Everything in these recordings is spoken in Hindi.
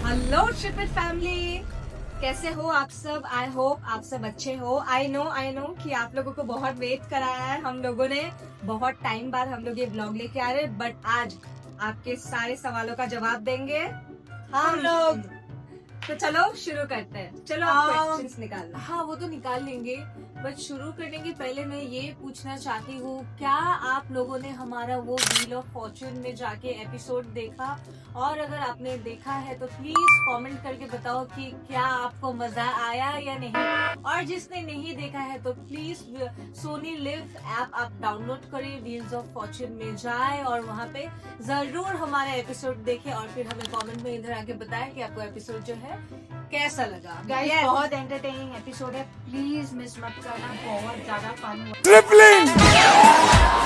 हेलो शिपिट फैमिली, कैसे हो आप सब? आई होप आप सब अच्छे हो। आई नो कि आप लोगों को बहुत वेट कराया है हम लोगों ने। बहुत टाइम बाद हम लोग ये ब्लॉग लेके आ रहे हैं, बट आज आपके सारे सवालों का जवाब देंगे हम लोग। तो चलो शुरू करते हैं। चलो आप क्वेश्चंस निकाल लो। हाँ, वो तो निकाल लेंगे, बट शुरू करने के पहले मैं ये पूछना चाहती हूँ, क्या आप लोगों ने हमारा वो व्हील ऑफ फॉर्च्यून में जाके एपिसोड देखा? और अगर आपने देखा है तो प्लीज कमेंट करके बताओ कि क्या आपको मजा आया या नहीं। और जिसने नहीं देखा है तो प्लीज सोनी लिव ऐप आप डाउनलोड करें, व्हील्स ऑफ फॉर्च्यून में जाए और वहाँ पे जरूर हमारा एपिसोड देखें और फिर हमें कमेंट में इधर आके बताएं कि आपको एपिसोड जो है कैसा लगा। Guys Yes. बहुत एंटरटेनिंग एपिसोड है, प्लीज मिस मत करना, बहुत ज्यादा फन हुआ। ट्रिपलिंग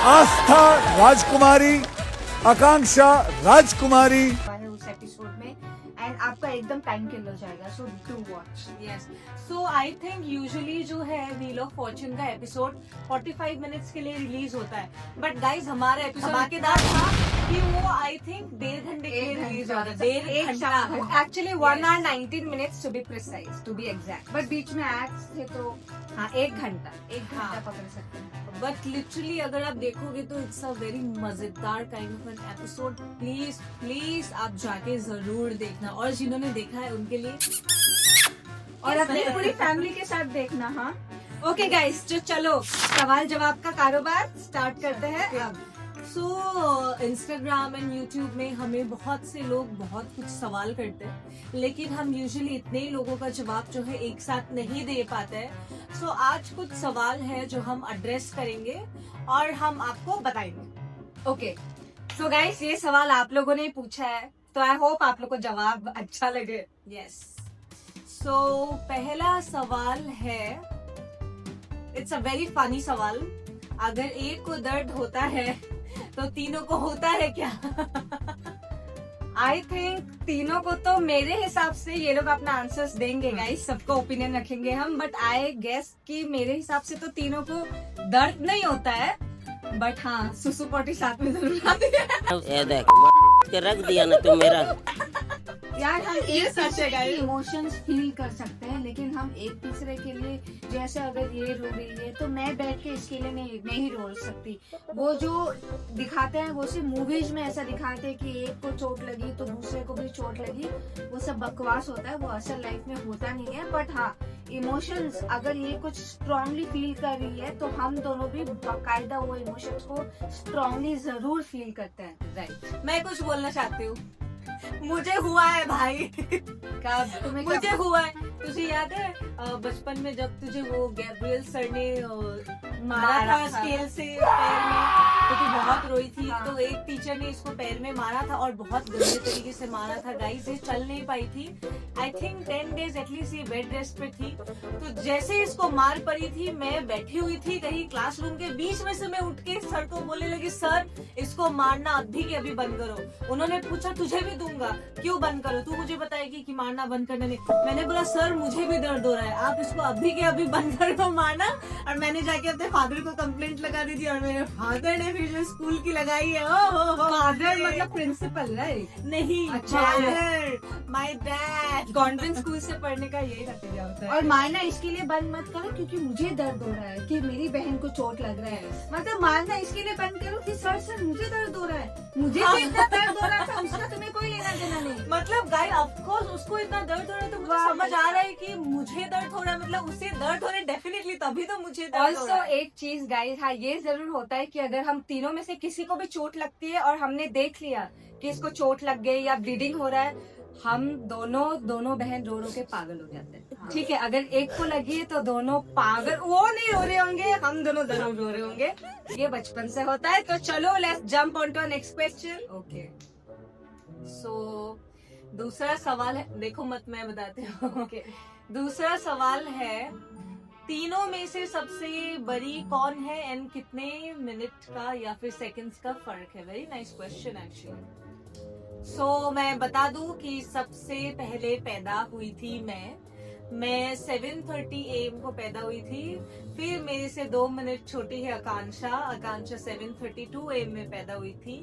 आस्था राजकुमारी, आकांक्षा राजकुमारी। है उस एपिसोड में एंड आपका एकदम टाइम किल हो जाएगा, so do watch. Yes, so I think usually जो है व्हील ऑफ फॉर्च्यून का एपिसोड 45 मिनट्स के लिए रिलीज होता है, बट गाइज हमारा एपिसोड धमाकेदार था कि वो आई थिंक 1.5 घंटे के लिए रिलीज होता है। 1.5 घंटा, actually 1 hour 19 minutes to be precise, to be exact, but बीच में एड्स थे तो हाँ 1 घंटा पकड़ सकते हैं। बट लिटरली अगर आप देखोगे तो इट्स अ वेरी मजेदार kind of an episode. Please आप जाके जरूर देखना, और जिन्होंने देखा है उनके लिए और अपनी पूरी फैमिली के साथ देखना। हाँ ओके गाइस, तो चलो सवाल जवाब का कारोबार स्टार्ट करते हैं अब। सो इंस्टाग्राम एंड यूट्यूब में हमें बहुत से लोग बहुत कुछ सवाल करते हैं, लेकिन हम यूजुअली इतने लोगों का जवाब जो है एक साथ नहीं दे पाते हैं। सो आज कुछ सवाल है जो हम एड्रेस करेंगे और हम आपको बताएंगे। ओके सो गाइस, ये सवाल आप लोगों ने पूछा है, तो आई होप आप लोग को जवाब अच्छा लगे। यस, सो पहला सवाल है, इट्स अ वेरी फनी सवाल। अगर एक को दर्द होता है तो तीनों को होता है क्या? आई थिंक तीनों को तो मेरे हिसाब से ये लोग अपना आंसर्स देंगे गाइस, सबको ओपिनियन रखेंगे हम, बट आई गेस कि मेरे हिसाब से तो तीनों को दर्द नहीं होता है, बट हाँ सुसु पोटी साथ में जरूर आती है। ये देख के रख दिया ना तू मेरा। यार हम ये सच है guys। इमोशंस फील कर सकते हैं, लेकिन हम एक दूसरे के लिए, जैसे अगर ये रो रही है तो मैं बैठ के इसके लिए नहीं रो सकती। वो जो दिखाते हैं वो सिर्फ मूवीज में ऐसा दिखाते हैं कि एक को चोट लगी तो दूसरे को भी चोट लगी, वो सब बकवास होता है, वो असल लाइफ में होता नहीं है। बट हाँ, इमोशंस अगर ये कुछ स्ट्रांगली फील कर रही है तो हम दोनों भी बाकायदा वो इमोशंस को स्ट्रांगली जरूर फील करते हैं। राइट, मैं कुछ बोलना चाहती हूँ, मुझे हुआ है भाई। तुम्हें मुझे हुआ है। तुझे याद है बचपन में जब तुझे वो गैब्रियल सर ने मारा था स्केल से पैर में, तो तू बहुत रोई थी। हाँ। तो एक टीचर ने इसको पैर में मारा था और बहुत गंदे तरीके से मारा था गाइस, ये चल नहीं पाई थी। आई थिंक 10 days एटलीस्ट ये बेड रेस्ट पे थी। तो जैसे इसको मार पड़ी थी, मैं बैठी हुई थी कहीं क्लासरूम के बीच में से, मैं उठ के सर को बोलने लगी, सर इसको मारना अभी के अभी बंद करो। उन्होंने पूछा तुझे भी दूंगा, क्यों बंद करो, तू मुझे बताएगी कि मारना बंद करने नहीं। मैंने बोला सर मुझे भी दर्द हो रहा है, आप इसको अभी के अभी बंद कर दो मारना। और मैंने जाके अपने फादर को कंप्लेंट लगा दी थी, और मेरे फादर ने फिर जो स्कूल की लगाई है। फादर मतलब प्रिंसिपल, राइट? नहीं, अच्छा। My dad. कॉन्वेंट स्कूल से पढ़ने का यही नतीजा होता है। और मारना इसके लिए बंद मत करो क्योंकि मुझे दर्द हो रहा है, कि मेरी बहन को चोट लग रहा है। मतलब मारना इसके लिए बंद करो कि सर मुझे दर्द हो रहा है, मुझे भी इतना दर्द हो रहा था, उसका तुम्हें कोई लेना देना नहीं। मतलब गाइस ऑफ कोर्स उसको इतना दर्द हो रहा है, तो मुझे समझ आ रहा है कि मुझे दर्द हो रहा है, मतलब उसे दर्द हो रहा है डेफिनेटली, तभी तो मुझे दर्द हो ऑल्सो रहा है। एक चीज गाइस, हाँ ये जरूर होता है कि अगर हम तीनों में से किसी को भी चोट लगती है और हमने देख लिया कि इसको चोट लग गई या ब्लीडिंग हो रहा है, हम दोनों बहन रो रो के पागल हो जाते हैं। ठीक है, अगर एक को लगी है तो दोनों पागल, वो नहीं रो रहे होंगे, हम दोनों जरूर रो रहे होंगे। ये बचपन से होता है। तो चलो let's jump on to next question. Okay, so दूसरा सवाल है, देखो मत मैं बताती हूँ। ओके, दूसरा सवाल है, तीनों में से सबसे बड़ी कौन है एंड कितने मिनट का या फिर सेकंड्स का फर्क है? Very nice question actually. So मैं बता दूं कि सबसे पहले पैदा हुई थी मैं 7:30 AM को पैदा हुई थी। फिर मेरे से 2 मिनट छोटी है आकांक्षा 7:32 AM में पैदा हुई थी।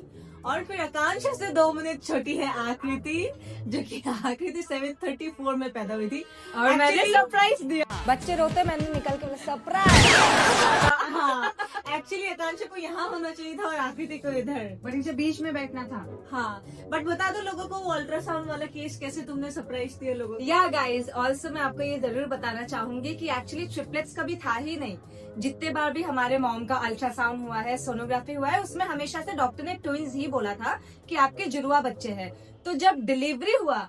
और फिर आकांक्षा से 2 मिनट छोटी है आकृति, जो कि आकृति 7:34 में पैदा हुई थी। और मैंने Actually- सरप्राइज दिया। बच्चे रोते, मैंने निकल के सरप्राइज। हाँ, एक्चुअली आकांक्षा को यहाँ होना चाहिए था और आकृति को इधर। बट इनसे बीच में बैठना था। हाँ, बट बता दो लोगों को वो अल्ट्रासाउंड वाला केस कैसे तुमने सरप्राइज दिया लोगों को। या गाइज, ऑल्सो मैं आपको ये जरूर बताना चाहूंगी कि एक्चुअली ट्रिपलेट्स कभी था ही नहीं। जितने बार भी हमारे मॉम का अल्ट्रासाउंड हुआ है, सोनोग्राफी हुआ है, उसमें हमेशा से डॉक्टर ने ट्विंस ही बोला था कि आपके जुड़वा बच्चे हैं। तो जब डिलीवरी हुआ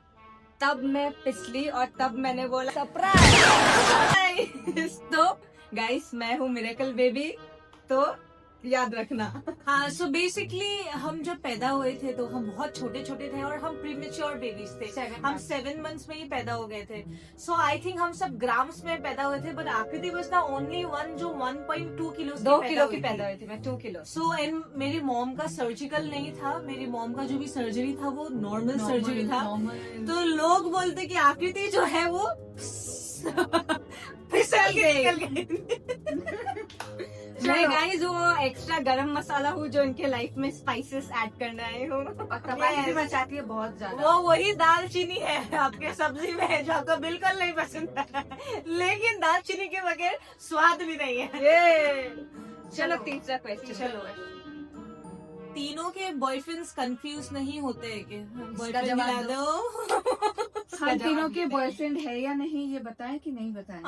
तब मैं पिछली और तब मैंने बोला सरप्राइज। तो गाइस, मैं हूँ मिरेकल बेबी, तो याद रखना। हाँ, सो बेसिकली हम जब पैदा हुए थे तो हम बहुत छोटे छोटे थे और हम प्रीमेच्योर बेबीज थे। 7 हम 7 मंथ्स में ही पैदा हो गए थे। सो आई थिंक हम सब ग्राम्स में पैदा हुए थे, बट आकृति वाज द ओनली वन जो 1.2 किलो 2 किलो की पैदा हुई थी, मैं 2 किलो। सो एंड मेरी मॉम का सर्जिकल नहीं था, मेरी मॉम का जो भी सर्जरी था वो नॉर्मल सर्जरी था। तो लोग बोलते कि आकृति जो है वो फिसल के निकल गई। मैं गाइस वो एक्स्ट्रा गरम मसाला हूँ जो इनके लाइफ में स्पाइसेस ऐड करने आई हूँ, और तबाही भी मचाती है बहुत ज्यादा। वो वही दालचीनी है आपके सब्जी में जो आपको बिल्कुल नहीं पसंद है, लेकिन दालचीनी के बगैर स्वाद भी नहीं है। ये चलो तीसरा क्वेश्चन। चलो, तीनों के बॉयफ्रेंड्स कंफ्यूज नहीं होते हैं कि बॉयफ्रेंड जवाब मिला दो। हम तीनों के बॉयफ्रेंड है या नहीं, ये बताएं कि नहीं बताएं?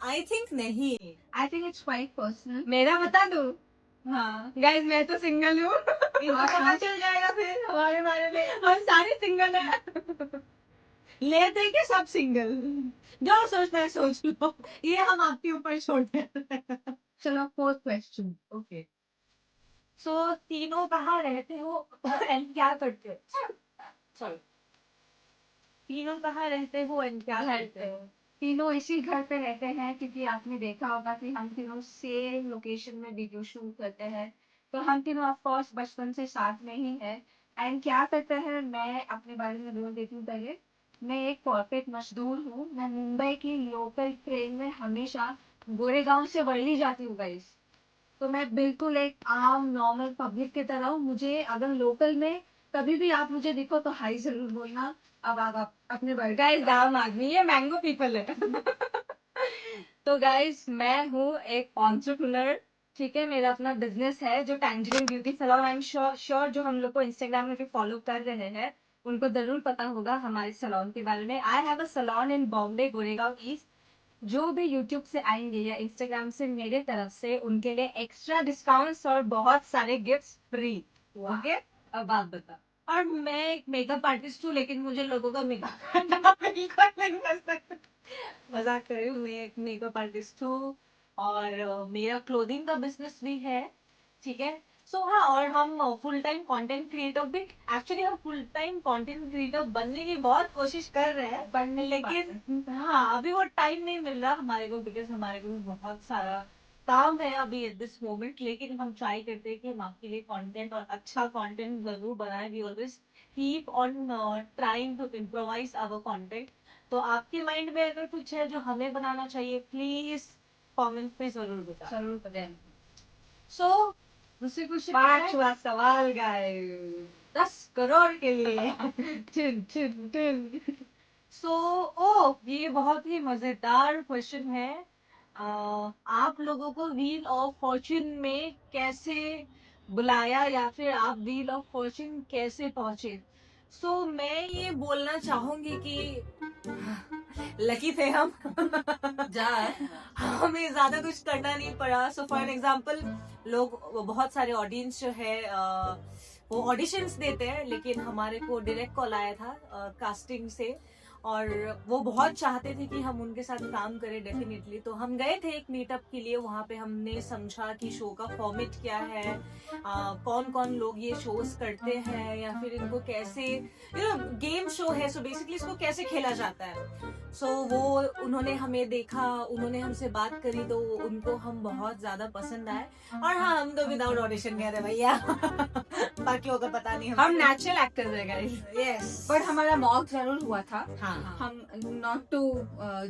आई थिंक नहीं। I think it's quite personal. मेरा बता दो। हाँ, गाइस, मैं तो सिंगल हूँ। पता चल जाएगा फिर हमारे बारे में। हम सारे सिंगल हैं। ले दे के सब सिंगल, जो सोचना है सोच लो, ये हम आपके ऊपर छोड़ते हैं। चलो, फोर्थ क्वेश्चन। ओके, सो तीनों कहाँ रहते हो एंड क्या करते हो? सॉरी, तीनों कहाँ रहते हो एंड क्या करते हो? तीनों इसी घर पे रहते हैं, क्योंकि आपने देखा होगा कि हम तीनों सेम लोकेशन में वीडियो शूट करते हैं। तो हम तीनों ऑफ कोर्स बचपन से साथ में ही है। एंड क्या करते हैं, मैं अपने बारे में बोल देती हूँ पहले। मैं एक कॉर्पोरेट मजदूर हूँ। मैं मुंबई की लोकल ट्रेन में हमेशा गोरेगांव से वर्ली जाती हूँ गाइस। तो मैं बिल्कुल एक आम नॉर्मल पब्लिक की तरह हूँ। मुझे अगर लोकल में कभी भी आप मुझे देखो तो हाई जरूर बोलना। अब आप अपने गाइस, दाम आदमी, ये मैंगो पीपल है। तो गाइस, मैं हूँ एक एंटरप्रेन्योर, ठीक है। मेरा अपना बिजनेस है जो tangerine beauty salon. I am sure जो हम लोग को इंस्टाग्राम में भी फॉलो कर रहे हैं उनको जरूर पता होगा हमारे सैलून के बारे में। I have a salon in Bombay, Goregaon east. जो भी यूट्यूब से आएंगे या इंस्टाग्राम से मेरे तरफ से, उनके लिए एक्स्ट्रा डिस्काउंट्स और बहुत सारे गिफ्ट्स फ्री। ओके, अब आप बता। और मैं एक मेकअप आर्टिस्ट हूँ, लेकिन मुझे लोगों का मेकअप करना बिल्कुल नहीं पसंद। मजाक कर रही हूँ, मैं एक मेकअप आर्टिस्ट हूँ और मेरा क्लोथिंग का बिजनेस भी है, ठीक है। सो हाँ, और हम फुल टाइम कंटेंट क्रिएटर भी, एक्चुअली हम फुल टाइम कंटेंट क्रिएटर बनने की बहुत कोशिश कर रहे हैं, बनने की लेकिन हाँ अभी वो टाइम नहीं मिल रहा हमारे को, बिकॉज हमारे को भी बहुत सारा काम है अभी एट दिस मोमेंट। लेकिन हम ट्राई करते हैं कि हम आपके लिए कंटेंट और अच्छा कंटेंट जरूर बनाएं। We always keep on trying to improvise our content. तो आपके माइंड में अगर कुछ है जो हमें बनाना चाहिए, प्लीज कमेंट पे जरूर बताएं। जरूर बताएं। सो दूसरी क्वेश्चन, पांचवा सवाल गाइस, 10 करोड़ के लिए। ये बहुत ही मजेदार क्वेश्चन है। आप लोगों को व्हील ऑफ फॉर्च्यून में कैसे बुलाया या फिर आप व्हील ऑफ फॉर्च्यून कैसे पहुंचे? मैं ये बोलना चाहूंगी कि लकी थे हम। हमें ज्यादा कुछ करना नहीं पड़ा। सो फॉर एग्जाम्पल, लोग बहुत सारे ऑडियंस जो है वो ऑडिशंस देते हैं, लेकिन हमारे को डायरेक्ट कॉल आया था कास्टिंग से और वो बहुत चाहते थे कि हम उनके साथ काम करें डेफिनेटली। तो हम गए थे एक मीटअप के लिए, वहाँ पे हमने समझा कि शो का फॉर्मेट क्या है, कौन कौन लोग ये शोज करते हैं, या फिर इनको कैसे, गेम शो है, सो बेसिकली इसको कैसे खेला जाता है। वो उन्होंने हमें देखा, उन्होंने हमसे बात करी, तो उनको हम बहुत ज्यादा पसंद आए। और हाँ, हम तो विदाउट ऑडिशन गए थे भैया। बाकियों का पता नहीं, हम नेचुरल एक्टर्स है गाइस। यस, बट हमारा मॉक जरूर हुआ था। हाँ। हम नॉट टू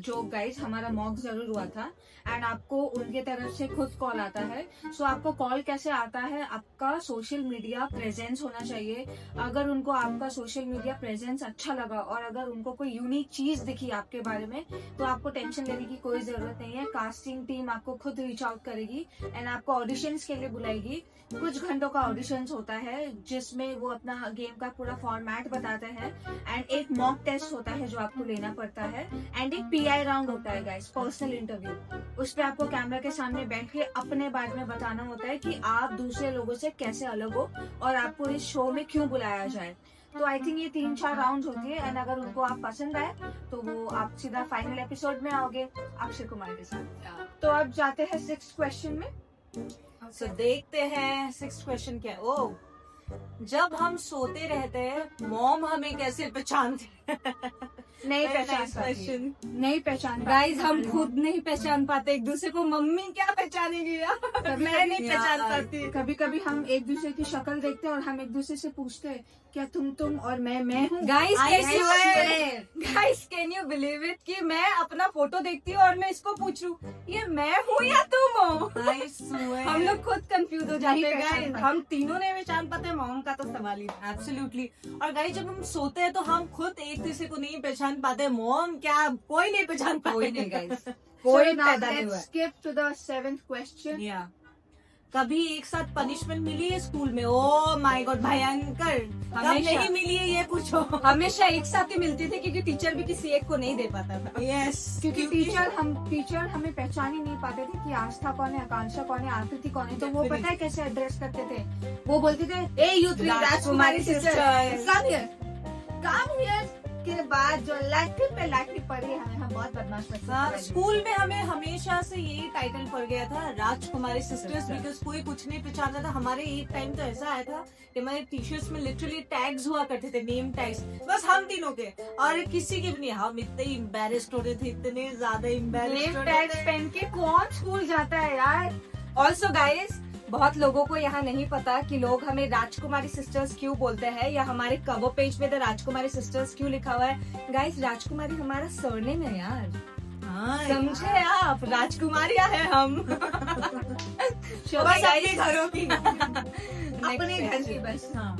जोक गाइस, हमारा मॉक जरूर हुआ था एंड आपको उनके तरफ से खुद कॉल आता है। सो आपको कॉल कैसे आता है, आपका सोशल मीडिया प्रेजेंस होना चाहिए। अगर उनको आपका सोशल मीडिया प्रेजेंस अच्छा लगा और अगर उनको कोई यूनिक चीज दिखी आपके बारे में, तो आपको टेंशन लेने की कोई जरूरत नहीं है। कास्टिंग टीम आपको खुद रीच आउट करेगी एंड आपको ऑडिशंस के लिए बुलाएगी। कुछ घंटों का ऑडिशंस होता है जिसमें वो अपना गेम का पूरा फॉर्मेट बताते हैं एंड एक मॉक टेस्ट होता है जो आपको लेना पड़ता है एंड एक पीआई राउंड होता है गाइस, पर्सनल इंटरव्यू। उस पे आपको कैमरा के सामने बैठ के अपने बारे में बताना होता है कि आप दूसरे लोगों से कैसे अलग हो और आपको इस शो में क्यों बुलाया जाए। तो आई थिंक ये 3-4 राउंड होती है एंड अगर उनको आप पसंद आए तो वो आप सीधा फाइनल एपिसोड में आओगे अक्षय कुमार के साथ। तो अब जाते हैं 6th क्वेश्चन में। So, देखते हैं 6th क्वेश्चन क्या है। ओ, जब हम सोते रहते हैं मॉम हमें कैसे पहचानते हैं? नहीं Very पहचान nice पाती। question. नहीं पहचान गाइस हम खुद नहीं पहचान पाते एक दूसरे को, मम्मी क्या पहचानेगी यार? मैं नहीं पहचान पाती। कभी कभी हम एक दूसरे की शक्ल देखते हैं और हम एक दूसरे से पूछते हैं क्या तुम और मैं हूँ। Guys I swear. Guys can you believe it कि मैं अपना फोटो देखती हूँ और मैं इसको पूछ रही हूँ ये मैं हूँ या तुम हो? I swear. हम लोग खुद कंफ्यूज हो जाते हैं पहचान गाइस। पाते। हम तीनों नहीं पहचान पाते, मॉम का तो सवाल ही था। एब्सोल्युटली। और गाइस जब हम सोते हैं तो हम खुद एक दूसरे को नहीं पहचान पाते, मॉम क्या कोई नहीं पहचान पाते। कोई नहीं गाइस, कोई कोई पैदा नहीं हुआ। skip to the 7th question। या कभी एक साथ पनिशमेंट मिली है स्कूल में? ओ माय गॉड भयंकर। कब हमेशा। नहीं मिली है ये पूछो। हमेशा एक साथ ही मिलती थी क्योंकि टीचर भी किसी एक को नहीं दे पाता था। यस, क्योंकि टीचर हमें पहचान ही नहीं पाते थे कि आस्था कौन है, आकांक्षा कौन है, आकृति कौन है। तो वो पता है कैसे एड्रेस करते थे? वो बोलते थे ए you three Rajkumari sister come here के बाद जो लाठी पे लाठी पड़ी, हम बहुत बदमाश बच्चे थे। स्कूल में हमें हमेशा से यही टाइटल पड़ गया था राजकुमारी सिस्टर्स, बिकॉज कोई कुछ नहीं पहचानता था। हमारे एक टाइम तो ऐसा आया था कि हमारे टी शर्ट्स में लिटरली टैग्स हुआ करते थे, नेम टैग्स, बस हम तीनों के, और किसी के भी नहीं। हम इतने इम्बेरेस्ड होते थे, इतने ज्यादा इम्बेरेस्ड नेम टैग पहन के कौन स्कूल जाता है यार। ऑल्सो गाइस बहुत लोगों को यहाँ नहीं पता कि लोग हमें राजकुमारी सिस्टर्स क्यों बोलते हैं या हमारे कवर पेज पे तो राजकुमारी सिस्टर्स क्यों लिखा हुआ है। गाइस राजकुमारी हमारा सरनेम है यार, समझे आप? राजकुमारिया है हम। बस अपने घरों की। अपने घर की बस। हाँ।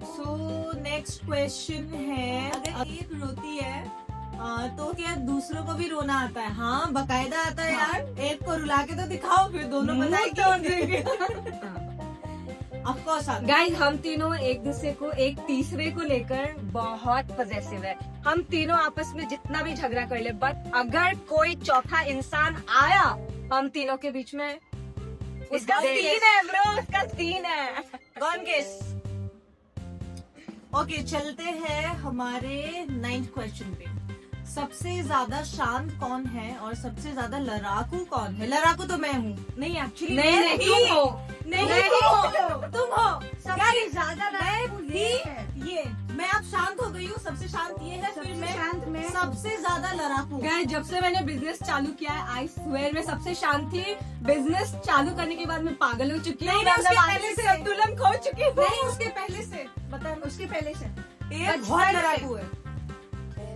सो नेक्स्ट क्वेश्चन है, अगर एक रोती है तो क्या दूसरों को भी रोना आता है? हाँ बकायदा आता है यार। एक को रुला के तो दिखाओ, फिर दोनों बताएंगे। ऑफ कोर्स आता है। गाइस हम तीनों एक दूसरे को, एक तीसरे को लेकर बहुत पजेसिव है। हम तीनों आपस में जितना भी झगड़ा कर ले, बट अगर कोई चौथा इंसान आया हम तीनों के बीच में, इसका सीन है ब्रो, इसका सीन है। Gone guess. ओके चलते हैं हमारे 9th क्वेश्चन पे। सबसे ज्यादा शांत कौन है और सबसे ज्यादा लड़ाकू कौन है? लड़ाकू तो मैं हूँ। नहीं एक्चुअली नहीं तुम हो। तुम हो। सबसे ज्यादा ये मैं अब शांत हो गई हूँ, सबसे शांत ये है, फिर मैं शांत में सबसे ज्यादा लड़ाकू। गाइस जब से मैंने बिजनेस चालू किया है, आई स्वेयर मैं सबसे शांत थी। बिजनेस चालू करने के बाद मैं पागल हो चुकी हूँ, नहीं, उसके मतलब पहले आगे से। संतुलन खो चुकी हूँ। नहीं उसके पहले से बता, उसके पहले से ये बहुत लड़ाकू है।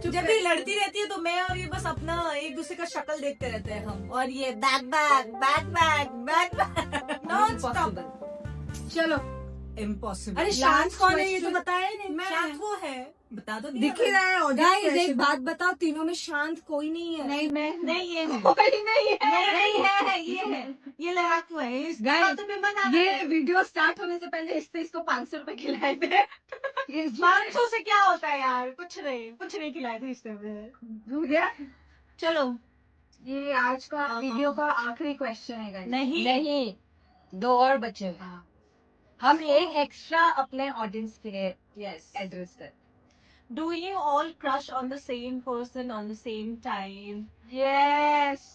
जब भी लड़ती रहती है तो मैं और ये बस अपना एक दूसरे का शक्ल देखते रहते हैं हम, और ये back back back back back back non stop. चलो इम्पॉसिबल। अरे शांत कौन है ये तो question- बताया ही नहीं। मैं शांत वो है, बता दो। दिख ही रहा है गाइस एक बात बताओ, तीनों में शांत कोई नहीं है। नहीं मैं नहीं ये है, कोई नहीं है। नहीं है, ये है, ये लड़ाकू है। इस Guys, बात में मना ये वीडियो स्टार्ट होने से पहले इसको 500 रुपए खिलाए थे। 500 से क्या होता है यार? कुछ नहीं खिलाए थे इससे। हो गया। चलो ये आज का वीडियो का आखिरी क्वेश्चन है guys। नहीं 2 और बचे हैं। हम एक एक्स्ट्रा अपने ऑडियंस पे एड्रेस कर। Do you all crush on the same person on the same time? Yes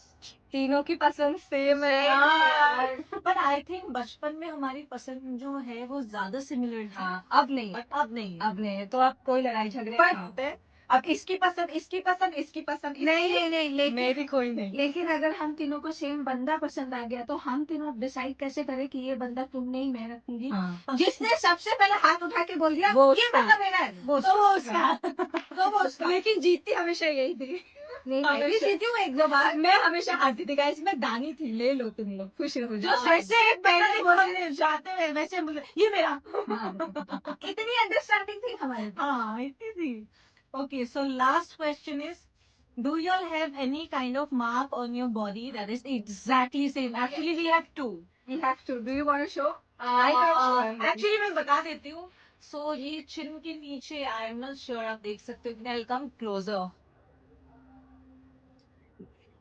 तीनों की पसंद सेम है। बट आई थिंक बचपन में हमारी पसंद जो है वो ज्यादा सिमिलर थी। हाँ अब नहीं, बट अब नहीं। अब नहीं, तो अब कोई लड़ाई झगड़े पर अब इसकी पसंद, इसकी पसंद, इसकी पसंद, नहीं लेकिन मेरी कोई नहीं। लेकिन अगर हम तीनों को सेम बंदा पसंद आ गया तो हम तीनों डिसाइड कैसे करें कि ये बंदा तुम नहीं मैं रखूंगी। हाँ। जिसने सबसे पहले हाथ उठा के बोल दिया वो ये उसका। बंदा मेरा है, वो तो वो उसका। लेकिन जीतती हमेशा यही थी। नहीं मैं भी हमेशा। जीती हूँ एक दो बार। मैं हमेशा हारती थी गाइस, मैं दानी थी, ले लो तुम लोग, खुश रहो। जो वैसे पहले बोलने जाते हुए वैसे बोले ये मेरा। इतनी अंडरस्टैंडिंग थी हमारे। हाँ, इतनी थी। Okay, so last question is, do you all have any kind of mark on your body that is exactly same? Actually, we have two. We have to. Do you want to show? Actually, मैं बता देती हूँ. So ये चिन के नीचे, I am not sure आप देख सकते हो कि नहीं. I'll come closer.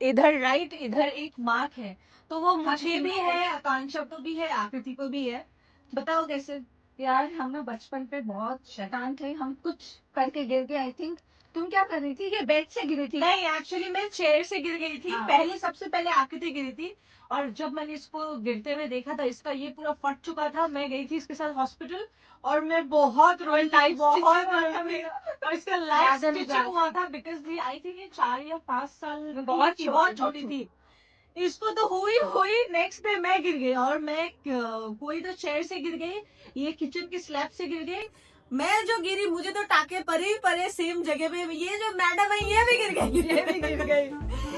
इधर राइट, इधर एक मार्क है, तो वो मुझे भी है, आकांक्षा को भी है, आकृति को भी है. बताओ कैसे? यार हम ना बचपन पे बहुत शैतान थे, हम कुछ करके गिर गए। आई थिंक तुम क्या कर रही थी? ये बेड से गिरी थी। नहीं, एक्चुअली मैं चेयर से गिर गई थी। हाँ। पहले सबसे पहले आकृति गिरी थी, और जब मैंने इसको गिरते हुए देखा था, इसका ये पूरा फट चुका था। मैं गई थी इसके साथ हॉस्पिटल, और मैं बहुत रोई, लाइफ बहुत रोया मेरा, और इसका लाइफ ज्यादा नहीं स्टिचिंग हुआ था, बिकॉज आई थिंक ये 4 या 5 साल बहुत बहुत छोटी थी। इसको तो हुई नेक्स्ट डे मैं गिर गई, और मैं कोई तो चेयर से गिर गई, ये किचन की स्लैब से गिर गई। मैं जो गिरी मुझे तो टाके परे सेम जगह पे। ये जो मैडम है ये भी गिर गई, ये भी गिर गई।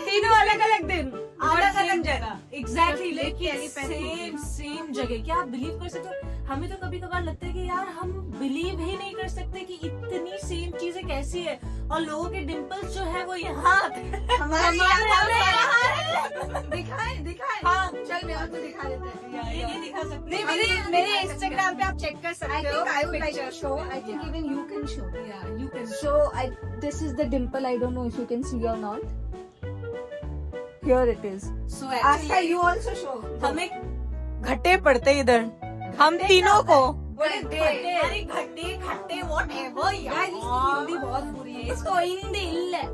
तीनों अलग अलग दिन अलग अलग same जगह। एग्जैक्टली, But लेकिन लेकिन सेम जगह। क्या आप बिलीव कर सकते हो? हमें तो कभी कभार लगता है कि यार हम बिलीव ही नहीं कर सकते कि इतनी सेम चीजें कैसी है। और लोगों के डिम्पल्स जो है वो यहाँ हमारे दिखाए दिखाए। हाँ चल मैं आपको दिखा देते हैं। ये नहीं दिखा सकते। नहीं, मेरे इंस्टाग्राम पे आप चेक कर I सकते हो। think I would like to show. I think even you can show. Yeah, you can So this is the dimple. I don't know if you can see or not. Here it is. So Asta, actually you also show. हमें घट्टे पड़ते इधर, हम तीनों को। घट्टे। अरे घट्टे खट्टे whatever यार, इसकी हिंदी बहुत बुरी है, इसको हिंदी इल्ल है।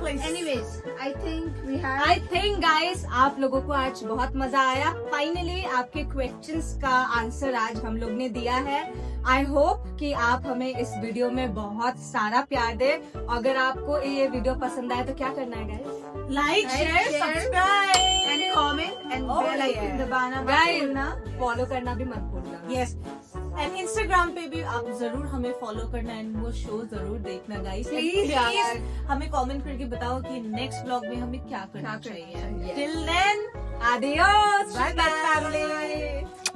Anyways, I think we have. I think guys आप लोगों को आज बहुत मजा आया। फाइनली आपके क्वेश्चंस का आंसर आज हम लोग ने दिया है। आई होप कि आप हमें इस वीडियो में बहुत सारा प्यार दे। अगर आपको ये वीडियो पसंद आए तो क्या करना है guys? Like share share, subscribe and comment and Oh, bell icon yeah. दबाना मत Guys, भूलना। फॉलो करना भी मत भूलना। यस। एंड इंस्टाग्राम पे भी आप जरूर हमें फॉलो करना एंड वो शो जरूर देखना गाइस। Please, यार। हमें कमेंट करके बताओ कि नेक्स्ट ब्लॉग में हमें क्या करना क्या करना चाहिए। चाहिए। Till then Adios, Bye Bye bye. family.